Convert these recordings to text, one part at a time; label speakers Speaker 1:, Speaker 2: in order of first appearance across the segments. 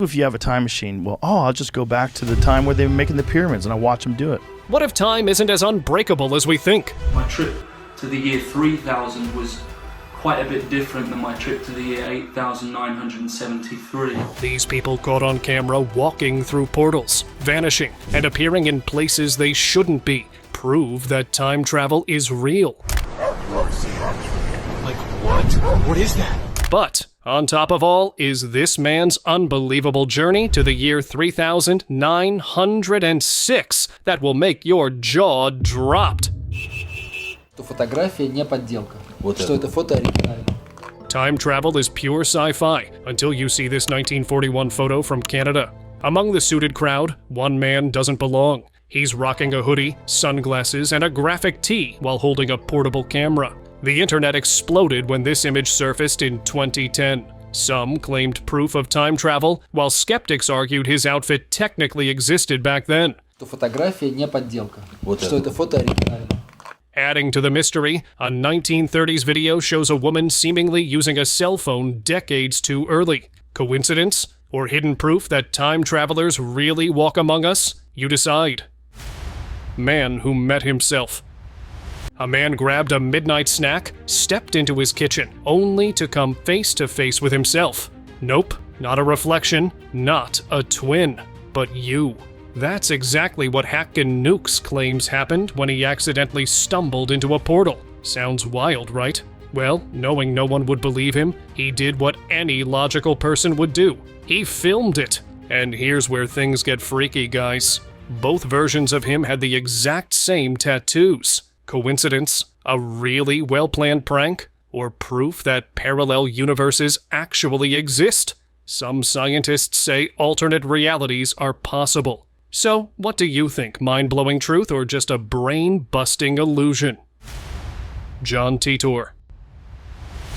Speaker 1: If you have a time machine, well, I'll just go back to the time where they were making the pyramids and I'll watch them do it.
Speaker 2: What if time isn't as unbreakable as we think?
Speaker 3: My trip to the year 3000 was quite a bit different than my trip to the year 8973.
Speaker 2: These people caught on camera walking through portals, vanishing, and appearing in places they shouldn't be, prove that time travel is real.
Speaker 4: Like what? What is that?
Speaker 2: But on top of all is this man's unbelievable journey to the year 3906 that will make your jaw dropped.
Speaker 5: Фотография не подделка. Что это фото оригинально.
Speaker 2: Time travel is pure sci-fi until you see this 1941 photo from Canada. Among the suited crowd, one man doesn't belong. He's rocking a hoodie, sunglasses, and a graphic tee while holding a portable camera. The internet exploded when this image surfaced in 2010. Some claimed proof of time travel, while skeptics argued his outfit technically existed back then.
Speaker 5: Фотография не подделка. Что это фото оригинально.
Speaker 2: Adding to the mystery, a 1930s video shows a woman seemingly using a cell phone decades too early. Coincidence? Or hidden proof that time travelers really walk among us? You decide. Man who met himself. A man grabbed a midnight snack, stepped into his kitchen, only to come face to face with himself. Nope, not a reflection, not a twin, but you. That's exactly what Hacken Nukes claims happened when he accidentally stumbled into a portal. Sounds wild, right? Well, knowing no one would believe him, he did what any logical person would do. He filmed it. And here's where things get freaky, guys. Both versions of him had the exact same tattoos. Coincidence? A really well-planned prank? Or proof that parallel universes actually exist? Some scientists say alternate realities are possible. So, what do you think? Mind-blowing truth or just a brain-busting illusion? John Titor.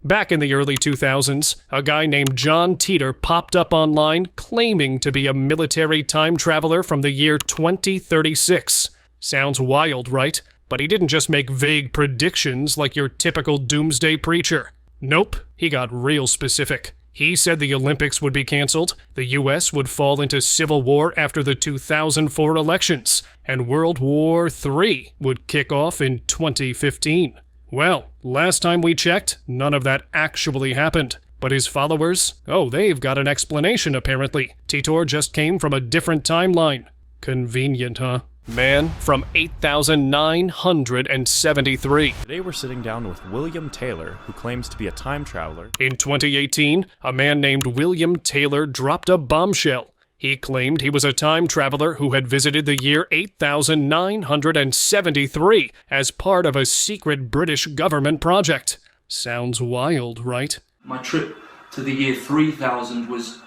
Speaker 2: Back in the early 2000s, a guy named John Titor popped up online claiming to be a military time traveler from the year 2036. Sounds wild, right? But he didn't just make vague predictions like your typical doomsday preacher. Nope, he got real specific. He said the Olympics would be canceled, the US would fall into civil war after the 2004 elections, and World War III would kick off in 2015. Well, last time we checked, none of that actually happened. But his followers? Oh, they've got an explanation apparently. Titor just came from a different timeline. Convenient, huh? Man from 8973.
Speaker 6: Today we're sitting down with William Taylor, who claims to be a time traveler.
Speaker 2: In 2018, a man named William Taylor dropped a bombshell. He claimed he was a time traveler who had visited the year 8973 as part of a secret British government project. Sounds wild, right?
Speaker 3: My trip to the year 3000 was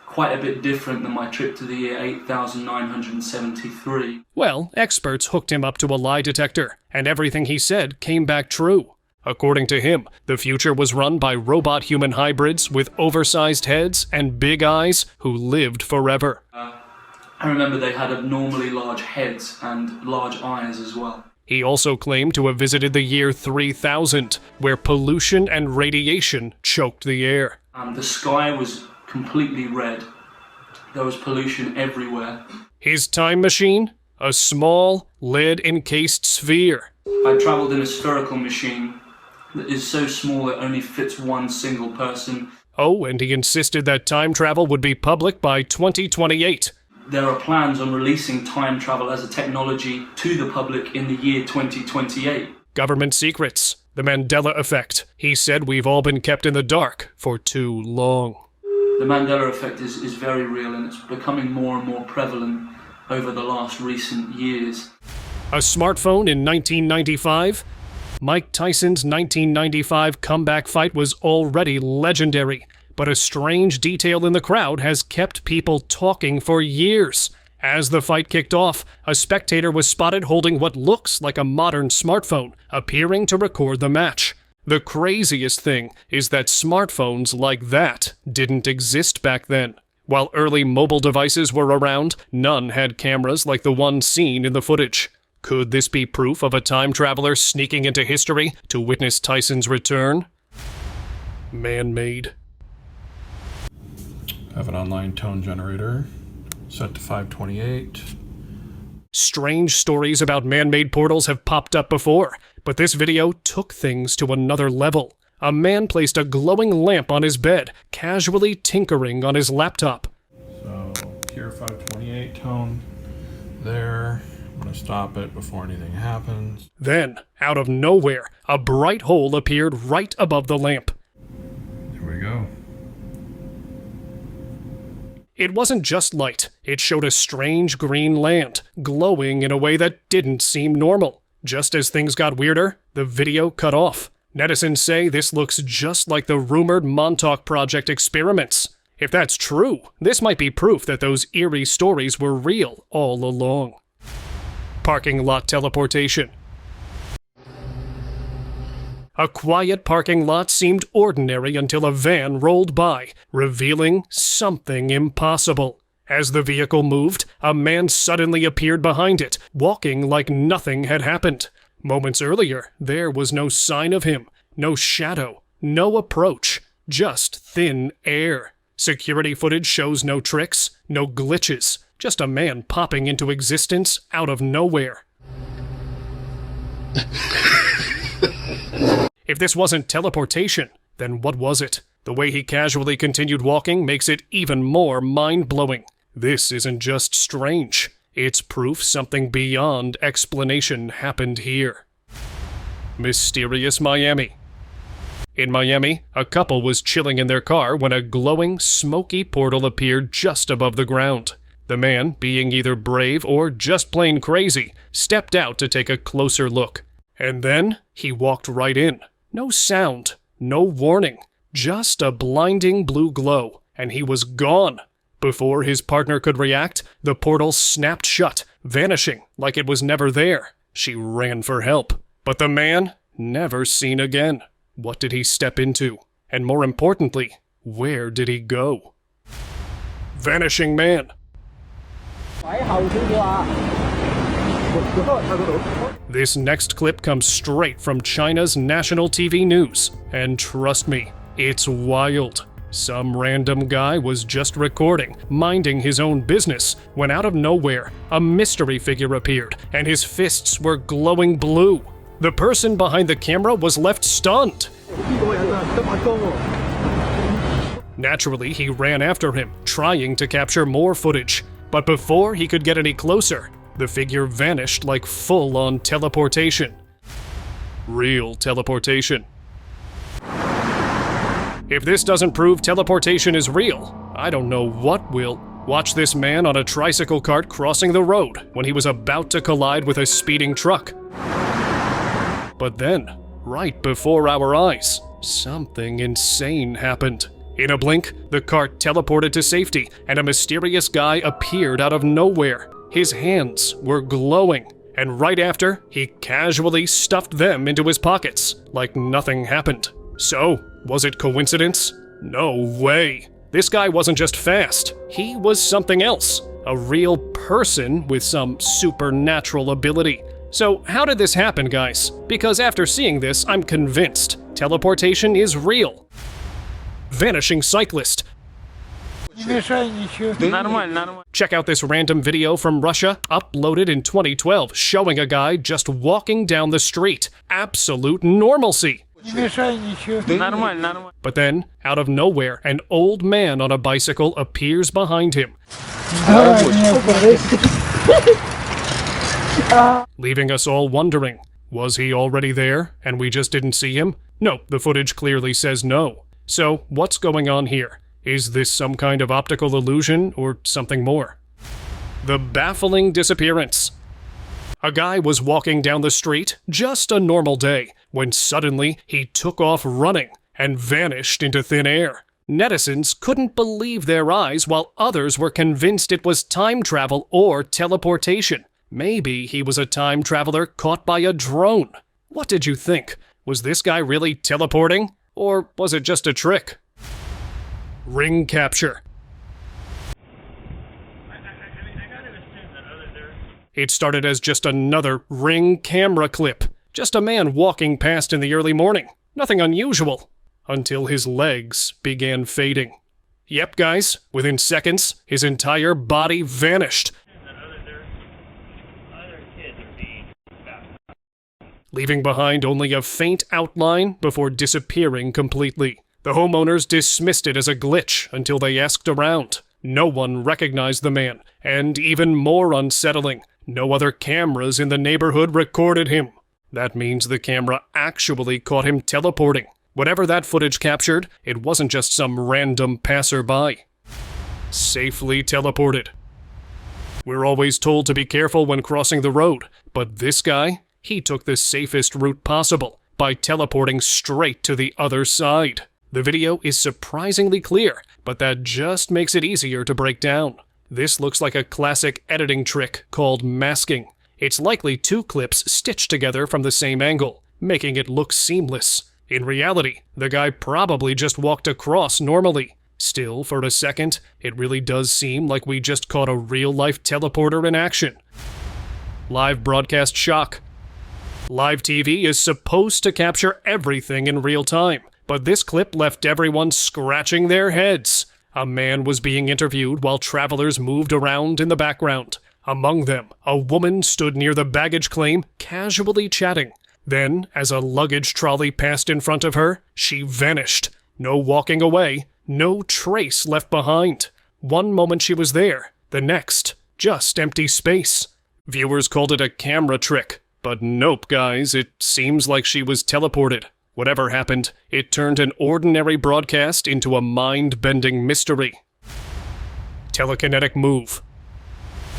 Speaker 3: quite a bit different than my trip to the year 8973.
Speaker 2: Well, experts hooked him up to a lie detector, and everything he said came back true. According to him, the future was run by robot-human hybrids with oversized heads and big eyes who lived forever.
Speaker 3: I remember they had abnormally large heads and large eyes as well.
Speaker 2: He also claimed to have visited the year 3000, where pollution and radiation choked the air.
Speaker 3: The sky was completely red. There was pollution everywhere.
Speaker 2: His time machine? A small, lead-encased sphere.
Speaker 3: I travelled in a spherical machine that is so small it only fits one single person.
Speaker 2: Oh, and he insisted that time travel would be public by 2028.
Speaker 3: There are plans on releasing time travel as a technology to the public in the year 2028.
Speaker 2: Government secrets. The Mandela effect. He said we've all been kept in the dark for too long.
Speaker 3: The Mandela effect is very real, and it's becoming more and more prevalent over the last recent years.
Speaker 2: A smartphone in 1995? Mike Tyson's 1995 comeback fight was already legendary, but a strange detail in the crowd has kept people talking for years. As the fight kicked off, a spectator was spotted holding what looks like a modern smartphone, appearing to record the match. The craziest thing is that smartphones like that didn't exist back then. While early mobile devices were around, none had cameras like the one seen in the footage. Could this be proof of a time traveler sneaking into history to witness Tyson's return? Man-made.
Speaker 7: Have an online tone generator set to 528.
Speaker 2: Strange stories about man-made portals have popped up before, but this video took things to another level. A man placed a glowing lamp on his bed, casually tinkering on his laptop.
Speaker 7: So, here 528 tone there. I'm going to stop it before anything happens.
Speaker 2: Then, out of nowhere, a bright hole appeared right above the lamp.
Speaker 7: Here we go.
Speaker 2: It wasn't just light, it showed a strange green land, glowing in a way that didn't seem normal. Just as things got weirder, the video cut off. Netizens say this looks just like the rumored Montauk Project experiments. If that's true, this might be proof that those eerie stories were real all along. Parking lot teleportation. A quiet parking lot seemed ordinary until a van rolled by, revealing something impossible. As the vehicle moved, a man suddenly appeared behind it, walking like nothing had happened. Moments earlier, there was no sign of him, no shadow, no approach, just thin air. Security footage shows no tricks, no glitches, just a man popping into existence out of nowhere. If this wasn't teleportation, then what was it? The way he casually continued walking makes it even more mind-blowing. This isn't just strange. It's proof something beyond explanation happened here. Mysterious Miami. In Miami, a couple was chilling in their car when a glowing, smoky portal appeared just above the ground. The man, being either brave or just plain crazy, stepped out to take a closer look. And then, he walked right in. No sound, no warning, just a blinding blue glow, and he was gone. Before his partner could react, the portal snapped shut, vanishing like it was never there. She ran for help. But the man, never seen again. What did he step into? And more importantly, where did he go? Vanishing Man. This next clip comes straight from China's national TV news, and trust me, it's wild. Some random guy was just recording, minding his own business, when out of nowhere, a mystery figure appeared, and his fists were glowing blue. The person behind the camera was left stunned. Naturally, he ran after him, trying to capture more footage. But before he could get any closer, the figure vanished like full-on teleportation. Real teleportation. If this doesn't prove teleportation is real, I don't know what will. Watch this man on a tricycle cart crossing the road when he was about to collide with a speeding truck. But then, right before our eyes, something insane happened. In a blink, the cart teleported to safety, and a mysterious guy appeared out of nowhere. His hands were glowing, and right after, he casually stuffed them into his pockets, like nothing happened. So, was it coincidence? No way. This guy wasn't just fast, he was something else. A real person with some supernatural ability. So how did this happen, guys? Because after seeing this, I'm convinced teleportation is real. Vanishing cyclist. Check out this random video from Russia, uploaded in 2012, showing a guy just walking down the street. Absolute normalcy. But then, out of nowhere, an old man on a bicycle appears behind him, leaving us all wondering, was he already there and we just didn't see him? No, the footage clearly says no. So, what's going on here? Is this some kind of optical illusion or something more? The baffling disappearance. A guy was walking down the street, just a normal day, when suddenly he took off running and vanished into thin air. Netizens couldn't believe their eyes while others were convinced it was time travel or teleportation. Maybe he was a time traveler caught by a drone. What did you think? Was this guy really teleporting? Or was it just a trick? Ring capture. It started as just another Ring camera clip. Just a man walking past in the early morning. Nothing unusual. Until his legs began fading. Yep, guys, within seconds, his entire body vanished, leaving behind only a faint outline before disappearing completely. The homeowners dismissed it as a glitch until they asked around. No one recognized the man, and even more unsettling, no other cameras in the neighborhood recorded him. That means the camera actually caught him teleporting. Whatever that footage captured, it wasn't just some random passerby. Safely teleported. We're always told to be careful when crossing the road, but this guy, he took the safest route possible by teleporting straight to the other side. The video is surprisingly clear, but that just makes it easier to break down. This looks like a classic editing trick called masking. It's likely two clips stitched together from the same angle, making it look seamless. In reality, the guy probably just walked across normally. Still, for a second, it really does seem like we just caught a real-life teleporter in action. Live broadcast shock. Live TV is supposed to capture everything in real time, but this clip left everyone scratching their heads. A man was being interviewed while travelers moved around in the background. Among them, a woman stood near the baggage claim, casually chatting. Then, as a luggage trolley passed in front of her, she vanished. No walking away, no trace left behind. One moment she was there, the next, just empty space. Viewers called it a camera trick, but nope, guys, it seems like she was teleported. Whatever happened, it turned an ordinary broadcast into a mind-bending mystery. Telekinetic move.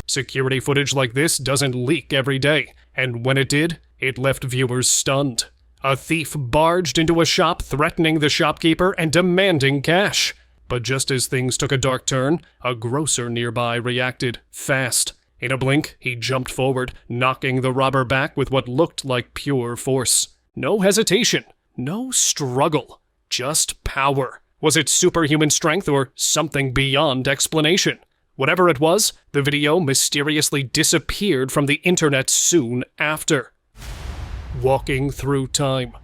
Speaker 2: Security footage like this doesn't leak every day, and when it did, it left viewers stunned. A thief barged into a shop threatening the shopkeeper and demanding cash. But just as things took a dark turn, a grocer nearby reacted fast. In a blink, he jumped forward, knocking the robber back with what looked like pure force. No hesitation, no struggle, just power. Was it superhuman strength or something beyond explanation? Whatever it was, the video mysteriously disappeared from the internet soon after. Walking through time.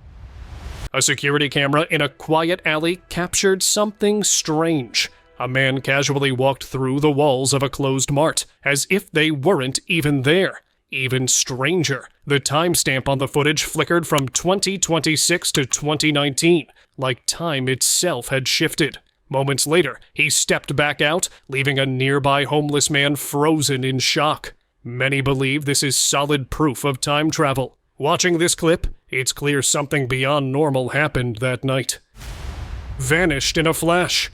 Speaker 2: A security camera in a quiet alley captured something strange. A man casually walked through the walls of a closed mart, as if they weren't even there. Even stranger, the timestamp on the footage flickered from 2026 to 2019, like time itself had shifted. Moments later, he stepped back out, leaving a nearby homeless man frozen in shock. Many believe this is solid proof of time travel. Watching this clip, it's clear something beyond normal happened that night. Vanished in a flash.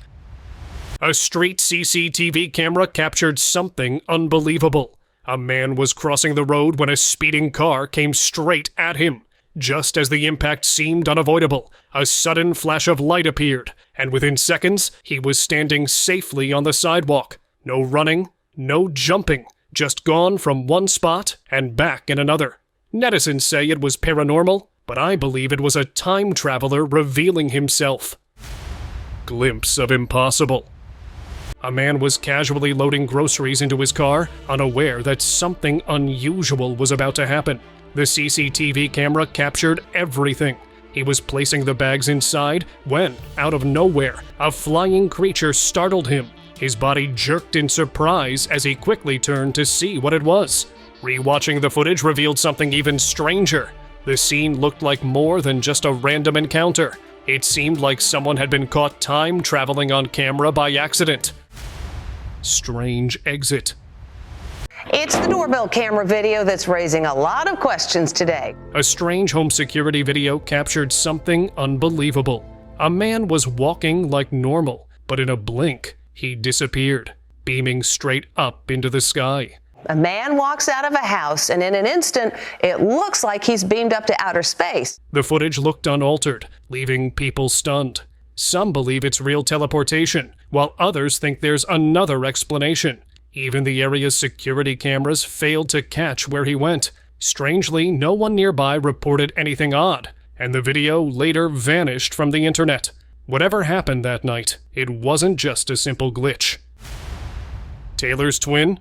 Speaker 2: A street CCTV camera captured something unbelievable. A man was crossing the road when a speeding car came straight at him. Just as the impact seemed unavoidable, a sudden flash of light appeared, and within seconds, he was standing safely on the sidewalk. No running, no jumping, just gone from one spot and back in another. Netizens say it was paranormal, but I believe it was a time traveler revealing himself. Glimpse of impossible. A man was casually loading groceries into his car, unaware that something unusual was about to happen. The CCTV camera captured everything. He was placing the bags inside when, out of nowhere, a flying creature startled him. His body jerked in surprise as he quickly turned to see what it was. Rewatching the footage revealed something even stranger. The scene looked like more than just a random encounter. It seemed like someone had been caught time traveling on camera by accident. Strange exit.
Speaker 8: It's the doorbell camera video that's raising a lot of questions today.
Speaker 2: A strange home security video captured something unbelievable. A man was walking like normal, but in a blink, he disappeared, beaming straight up into the sky.
Speaker 8: A man walks out of a house, and in an instant, it looks like he's beamed up to outer space.
Speaker 2: The footage looked unaltered, leaving people stunned. Some believe it's real teleportation, while others think there's another explanation. Even the area's security cameras failed to catch where he went. Strangely, no one nearby reported anything odd, and the video later vanished from the internet. Whatever happened that night, it wasn't just a simple glitch. Taylor's twin?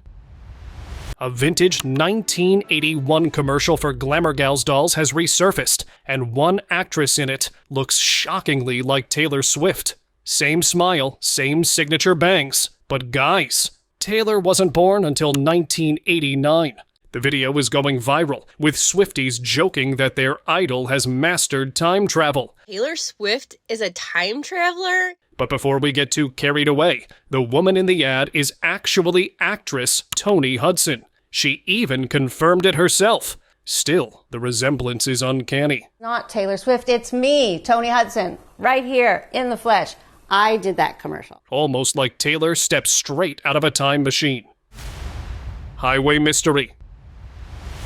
Speaker 2: A vintage 1981 commercial for Glamour Gals dolls has resurfaced, and one actress in it looks shockingly like Taylor Swift. Same smile, same signature bangs. But guys, Taylor wasn't born until 1989. The video is going viral, with Swifties joking that their idol has mastered time travel.
Speaker 9: Taylor Swift is a time traveler?
Speaker 2: But before we get too carried away, the woman in the ad is actually actress Toni Hudson. She even confirmed it herself. Still, the resemblance is uncanny.
Speaker 10: Not Taylor Swift, it's me, Toni Hudson, right here in the flesh. I did that commercial.
Speaker 2: Almost like Taylor stepped straight out of a time machine. Highway mystery.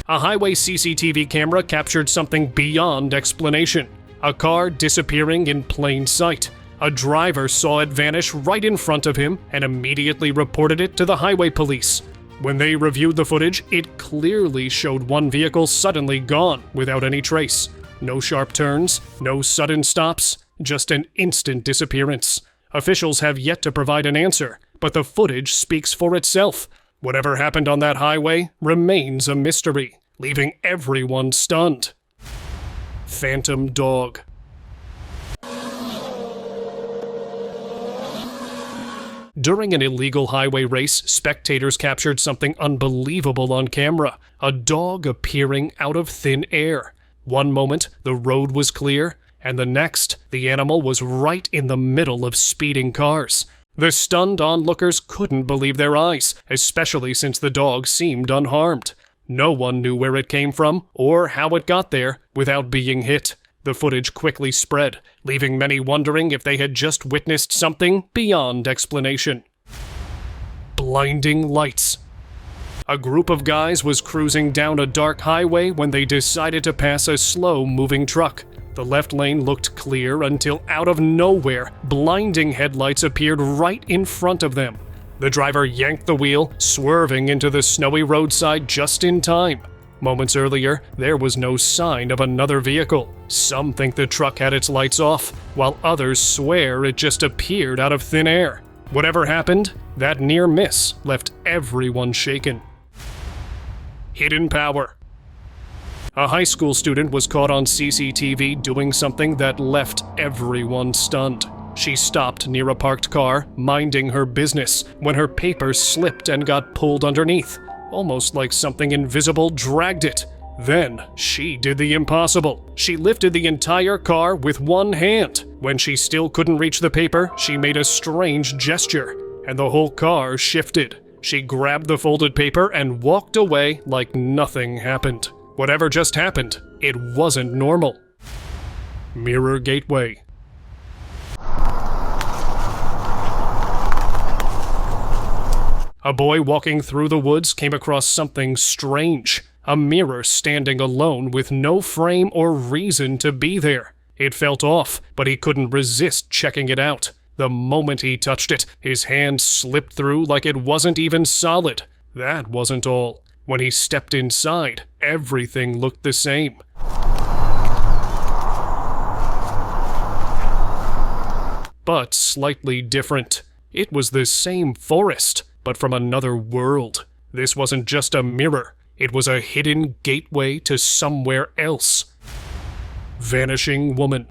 Speaker 2: A highway CCTV camera captured something beyond explanation. A car disappearing in plain sight. A driver saw it vanish right in front of him and immediately reported it to the highway police. When they reviewed the footage, it clearly showed one vehicle suddenly gone without any trace. No sharp turns, no sudden stops, just an instant disappearance. Officials have yet to provide an answer, but the footage speaks for itself. Whatever happened on that highway remains a mystery, leaving everyone stunned. Phantom dog. During an illegal highway race, spectators captured something unbelievable on camera. A dog appearing out of thin air. One moment, the road was clear, and the next, the animal was right in the middle of speeding cars. The stunned onlookers couldn't believe their eyes, especially since the dog seemed unharmed. No one knew where it came from, or how it got there, without being hit. The footage quickly spread, leaving many wondering if they had just witnessed something beyond explanation. Blinding lights. A group of guys was cruising down a dark highway when they decided to pass a slow-moving truck. The left lane looked clear until out of nowhere, blinding headlights appeared right in front of them. The driver yanked the wheel, swerving into the snowy roadside just in time. Moments earlier, there was no sign of another vehicle. Some think the truck had its lights off, while others swear it just appeared out of thin air. Whatever happened, that near miss left everyone shaken. Hidden power. A high school student was caught on CCTV doing something that left everyone stunned. She stopped near a parked car, minding her business, when her papers slipped and got pulled underneath. Almost like something invisible dragged it. Then, she did the impossible. She lifted the entire car with one hand. When she still couldn't reach the paper, she made a strange gesture, and the whole car shifted. She grabbed the folded paper and walked away like nothing happened. Whatever just happened, it wasn't normal. Mirror Gateway. A boy walking through the woods came across something strange. A mirror standing alone with no frame or reason to be there. It felt off, but he couldn't resist checking it out. The moment he touched it, his hand slipped through like it wasn't even solid. That wasn't all. When he stepped inside, everything looked the same. But slightly different. It was the same forest, but from another world. This wasn't just a mirror. It was a hidden gateway to somewhere else. Vanishing woman.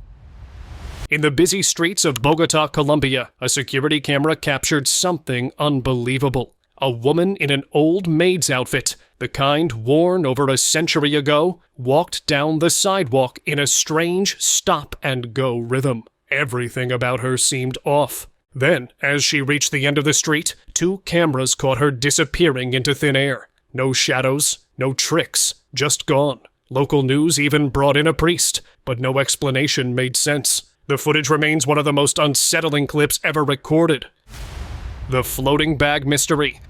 Speaker 2: In the busy streets of Bogota, Colombia, a security camera captured something unbelievable. A woman in an old maid's outfit, the kind worn over a century ago, walked down the sidewalk in a strange stop-and-go rhythm. Everything about her seemed off. Then, as she reached the end of the street, 2 cameras caught her disappearing into thin air. No shadows, no tricks, just gone. Local news even brought in a priest, but no explanation made sense. The footage remains one of the most unsettling clips ever recorded. The floating bag mystery.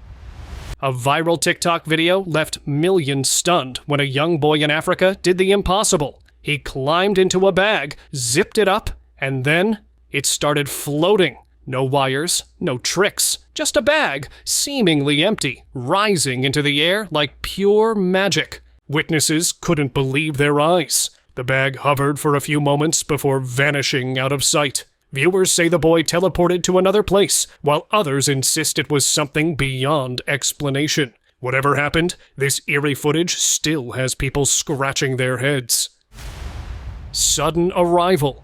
Speaker 2: A viral TikTok video left millions stunned when a young boy in Africa did the impossible. He climbed into a bag, zipped it up, and then it started floating. No wires, no tricks, just a bag, seemingly empty, rising into the air like pure magic. Witnesses couldn't believe their eyes. The bag hovered for a few moments before vanishing out of sight. Viewers say the boy teleported to another place, while others insist it was something beyond explanation. Whatever happened, this eerie footage still has people scratching their heads. Sudden arrival.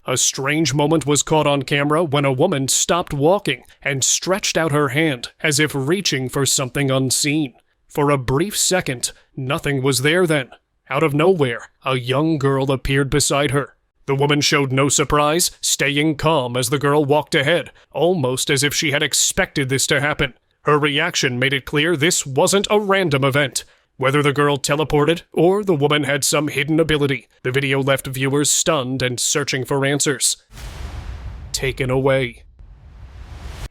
Speaker 2: A strange moment was caught on camera when a woman stopped walking and stretched out her hand as if reaching for something unseen. For a brief second, nothing was there then. Out of nowhere, a young girl appeared beside her. The woman showed no surprise, staying calm as the girl walked ahead, almost as if she had expected this to happen. Her reaction made it clear this wasn't a random event. Whether the girl teleported or the woman had some hidden ability, the video left viewers stunned and searching for answers. Taken away.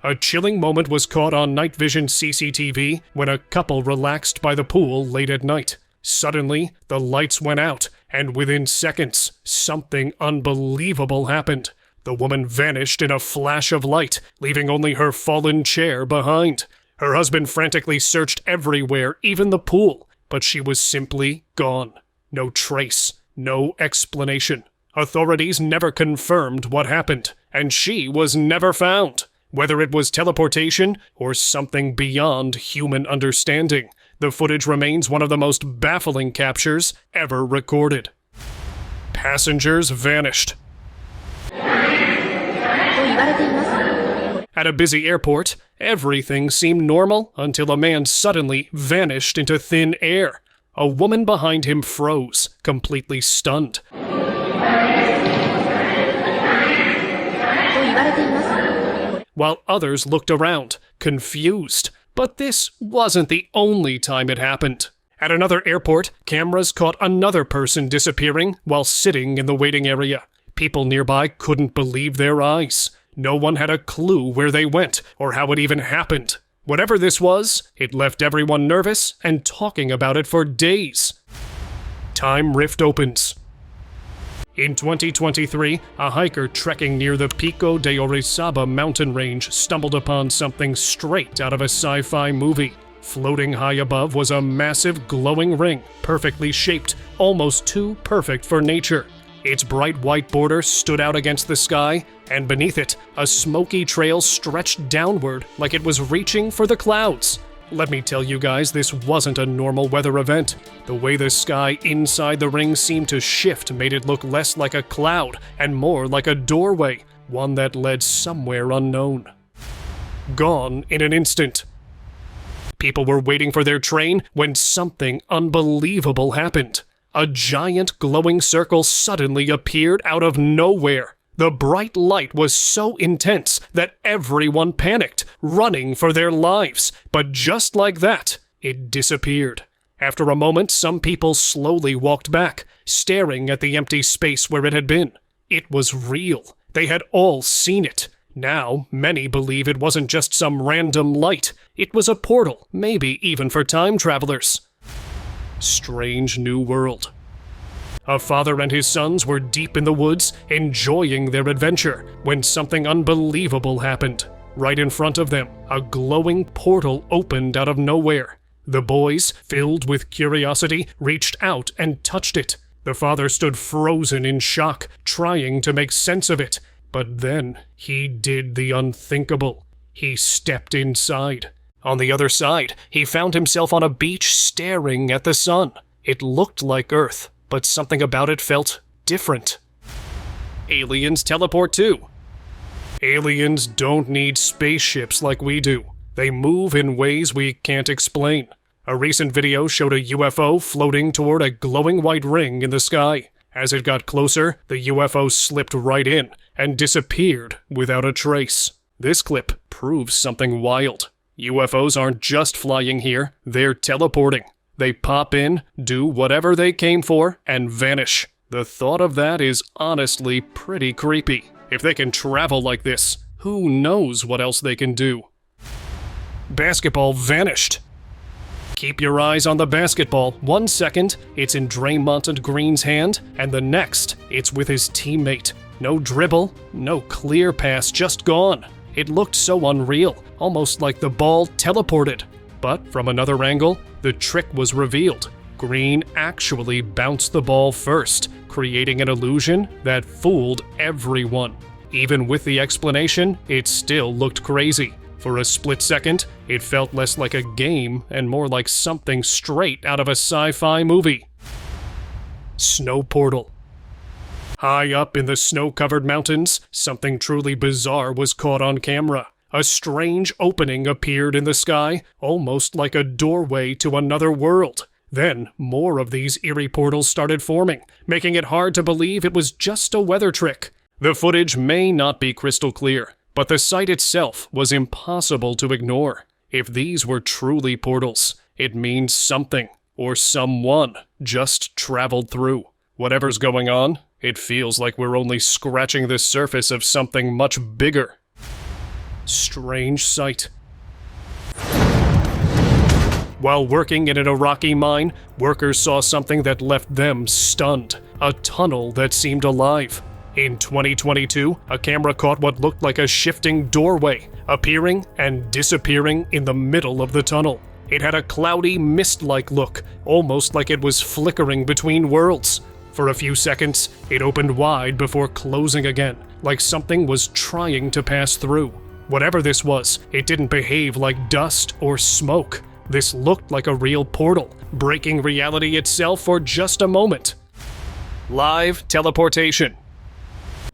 Speaker 2: A chilling moment was caught on night vision CCTV when a couple relaxed by the pool late at night. Suddenly, the lights went out, and within seconds, something unbelievable happened. The woman vanished in a flash of light, leaving only her fallen chair behind. Her husband frantically searched everywhere, even the pool, but she was simply gone. No trace, no explanation. Authorities never confirmed what happened, and she was never found. Whether it was teleportation or something beyond human understanding, the footage remains one of the most baffling captures ever recorded. Passengers vanished. At a busy airport, everything seemed normal until a man suddenly vanished into thin air. A woman behind him froze, completely stunned. While others looked around, confused. But this wasn't the only time it happened. At another airport, cameras caught another person disappearing while sitting in the waiting area. People nearby couldn't believe their eyes. No one had a clue where they went or how it even happened. Whatever this was, it left everyone nervous and talking about it for days. Time rift opens. In 2023, a hiker trekking near the Pico de Orizaba mountain range stumbled upon something straight out of a sci-fi movie. Floating high above was a massive glowing ring, perfectly shaped, almost too perfect for nature. Its bright white border stood out against the sky, and beneath it, a smoky trail stretched downward like it was reaching for the clouds. Let me tell you guys, this wasn't a normal weather event. The way the sky inside the ring seemed to shift made it look less like a cloud and more like a doorway, one that led somewhere unknown. Gone in an instant. People were waiting for their train when something unbelievable happened. A giant glowing circle suddenly appeared out of nowhere. The bright light was so intense that everyone panicked, running for their lives. But just like that, it disappeared. After a moment, some people slowly walked back, staring at the empty space where it had been. It was real. They had all seen it. Now, many believe it wasn't just some random light. It was a portal, maybe even for time travelers. Strange new world. A father and his sons were deep in the woods, enjoying their adventure, when something unbelievable happened. Right in front of them, a glowing portal opened out of nowhere. The boys, filled with curiosity, reached out and touched it. The father stood frozen in shock, trying to make sense of it. But then, he did the unthinkable. He stepped inside. On the other side, he found himself on a beach staring at the sun. It looked like Earth, but something about it felt different. Aliens teleport too. Aliens don't need spaceships like we do. They move in ways we can't explain. A recent video showed a UFO floating toward a glowing white ring in the sky. As it got closer, the UFO slipped right in and disappeared without a trace. This clip proves something wild. UFOs aren't just flying here, they're teleporting. They pop in, do whatever they came for, and vanish. The thought of that is honestly pretty creepy. If they can travel like this, who knows what else they can do? Basketball vanished. Keep your eyes on the basketball. 1 second, it's in Draymond Green's hand, and the next, it's with his teammate. No dribble, no clear pass, just gone. It looked so unreal, almost like the ball teleported. But from another angle, the trick was revealed. Green actually bounced the ball first, creating an illusion that fooled everyone. Even with the explanation, it still looked crazy. For a split second, it felt less like a game and more like something straight out of a sci-fi movie. Snow portal. High up in the snow-covered mountains, something truly bizarre was caught on camera. A strange opening appeared in the sky, almost like a doorway to another world. Then, more of these eerie portals started forming, making it hard to believe it was just a weather trick. The footage may not be crystal clear, but the sight itself was impossible to ignore. If these were truly portals, it means something, or someone, just traveled through. Whatever's going on, it feels like we're only scratching the surface of something much bigger. Strange sight. While working in an Iraqi mine, workers saw something that left them stunned. A tunnel that seemed alive. In 2022, a camera caught what looked like a shifting doorway, appearing and disappearing in the middle of the tunnel. It had a cloudy, mist-like look, almost like it was flickering between worlds. For a few seconds, it opened wide before closing again, like something was trying to pass through. Whatever this was, it didn't behave like dust or smoke. This looked like a real portal, breaking reality itself for just a moment. Live teleportation.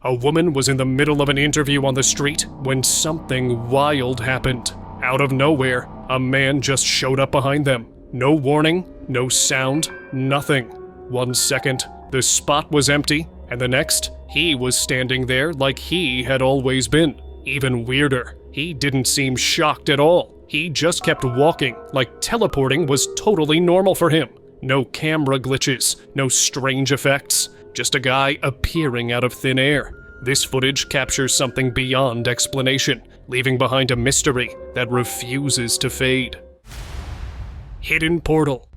Speaker 2: A woman was in the middle of an interview on the street when something wild happened. Out of nowhere, a man just showed up behind them. No warning, no sound, nothing. 1 second, the spot was empty, and the next, he was standing there like he had always been. Even weirder, he didn't seem shocked at all. He just kept walking, like teleporting was totally normal for him. No camera glitches, no strange effects, just a guy appearing out of thin air. This footage captures something beyond explanation, leaving behind a mystery that refuses to fade. Hidden portal.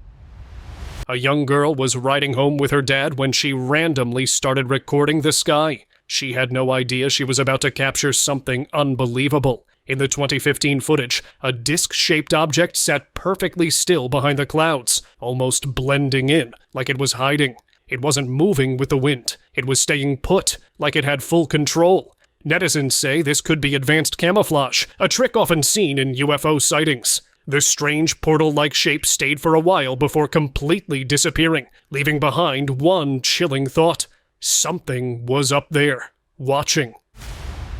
Speaker 2: A young girl was riding home with her dad when she randomly started recording the sky. She had no idea she was about to capture something unbelievable. In the 2015 footage, a disc-shaped object sat perfectly still behind the clouds, almost blending in, like it was hiding. It wasn't moving with the wind. It was staying put, like it had full control. Netizens say this could be advanced camouflage, a trick often seen in UFO sightings. The strange portal-like shape stayed for a while before completely disappearing, leaving behind one chilling thought. Something was up there, watching.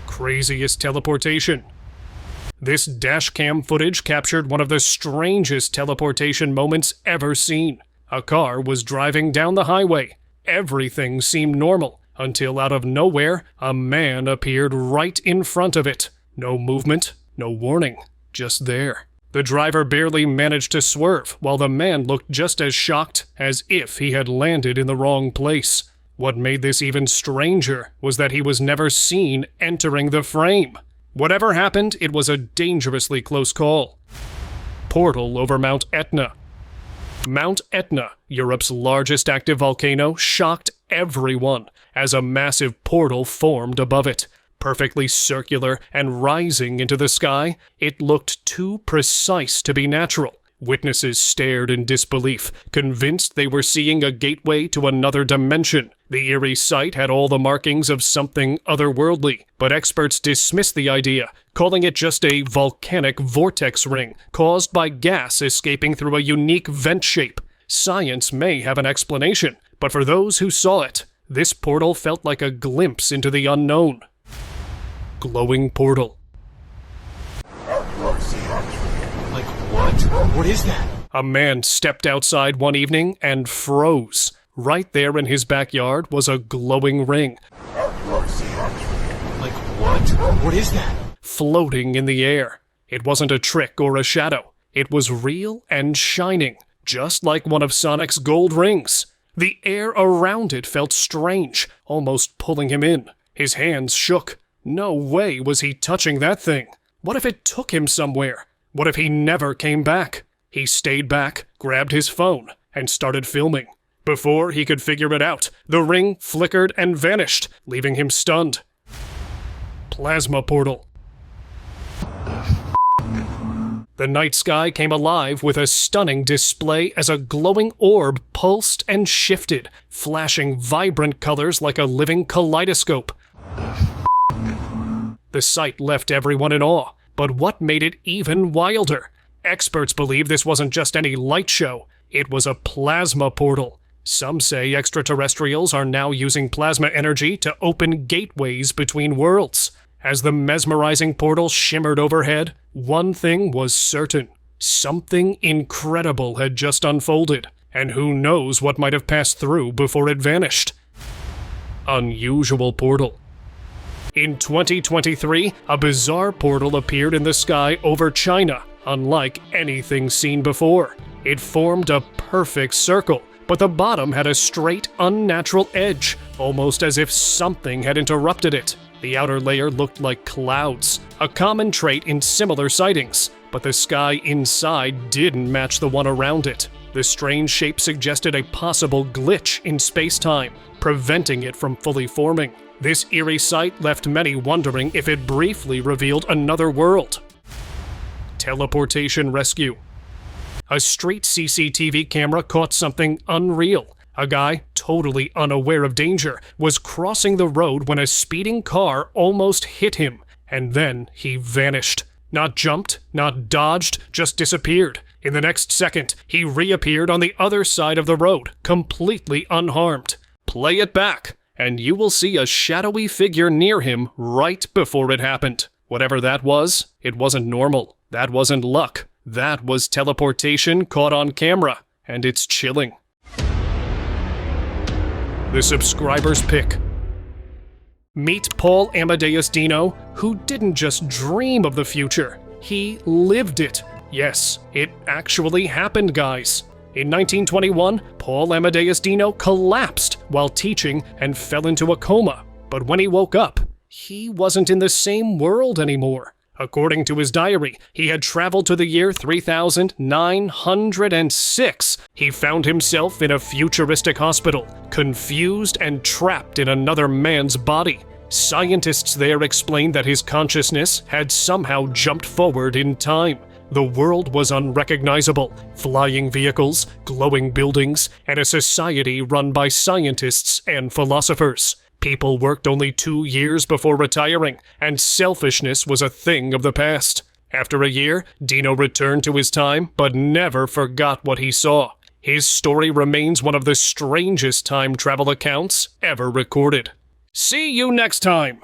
Speaker 2: Craziest teleportation. This dashcam footage captured one of the strangest teleportation moments ever seen. A car was driving down the highway. Everything seemed normal, until out of nowhere, a man appeared right in front of it. No movement, no warning, just there. The driver barely managed to swerve, while the man looked just as shocked as if he had landed in the wrong place. What made this even stranger was that he was never seen entering the frame. Whatever happened, it was a dangerously close call. Portal over Mount Etna. Mount Etna, Europe's largest active volcano, shocked everyone as a massive portal formed above it. Perfectly circular and rising into the sky, it looked too precise to be natural. Witnesses stared in disbelief, convinced they were seeing a gateway to another dimension. The eerie sight had all the markings of something otherworldly, but experts dismissed the idea, calling it just a volcanic vortex ring caused by gas escaping through a unique vent shape. Science may have an explanation, but for those who saw it, this portal felt like a glimpse into the unknown. Glowing portal.
Speaker 4: Like what? What is that?
Speaker 2: A man stepped outside one evening and froze. Right there in his backyard was a glowing ring.
Speaker 4: Like what? What is that?
Speaker 2: Floating in the air. It wasn't a trick or a shadow. It was real and shining, just like one of Sonic's gold rings. The air around it felt strange, almost pulling him in. His hands shook. No way was he touching that thing. What if it took him somewhere? What if he never came back? He stayed back, grabbed his phone, and started filming. Before he could figure it out, the ring flickered and vanished, leaving him stunned. Plasma portal. The night sky came alive with a stunning display as a glowing orb pulsed and shifted, flashing vibrant colors like a living kaleidoscope. The sight left everyone in awe, but what made it even wilder? Experts believe this wasn't just any light show. It was a plasma portal. Some say extraterrestrials are now using plasma energy to open gateways between worlds. As the mesmerizing portal shimmered overhead, one thing was certain. Something incredible had just unfolded, and who knows what might have passed through before it vanished. Unusual portal. In 2023, a bizarre portal appeared in the sky over China, unlike anything seen before. It formed a perfect circle, but the bottom had a straight, unnatural edge, almost as if something had interrupted it. The outer layer looked like clouds, a common trait in similar sightings, but the sky inside didn't match the one around it. The strange shape suggested a possible glitch in space-time, preventing it from fully forming. This eerie sight left many wondering if it briefly revealed another world. Teleportation rescue. A street CCTV camera caught something unreal. A guy, totally unaware of danger, was crossing the road when a speeding car almost hit him, and then he vanished. Not jumped, not dodged, just disappeared. In the next second, he reappeared on the other side of the road, completely unharmed. Play it back, and you will see a shadowy figure near him right before it happened. Whatever that was, it wasn't normal. That wasn't luck. That was teleportation caught on camera, and it's chilling. The subscriber's pick. Meet Paul Amadeus Dino, who didn't just dream of the future, he lived it. Yes, it actually happened, guys. In 1921, Paul Amadeus Dino collapsed while teaching and fell into a coma. But when he woke up, he wasn't in the same world anymore. According to his diary, he had traveled to the year 3906. He found himself in a futuristic hospital, confused and trapped in another man's body. Scientists there explained that his consciousness had somehow jumped forward in time. The world was unrecognizable. Flying vehicles, glowing buildings, and a society run by scientists and philosophers. People worked only 2 years before retiring, and selfishness was a thing of the past. After a year, Dino returned to his time, but never forgot what he saw. His story remains one of the strangest time travel accounts ever recorded. See you next time!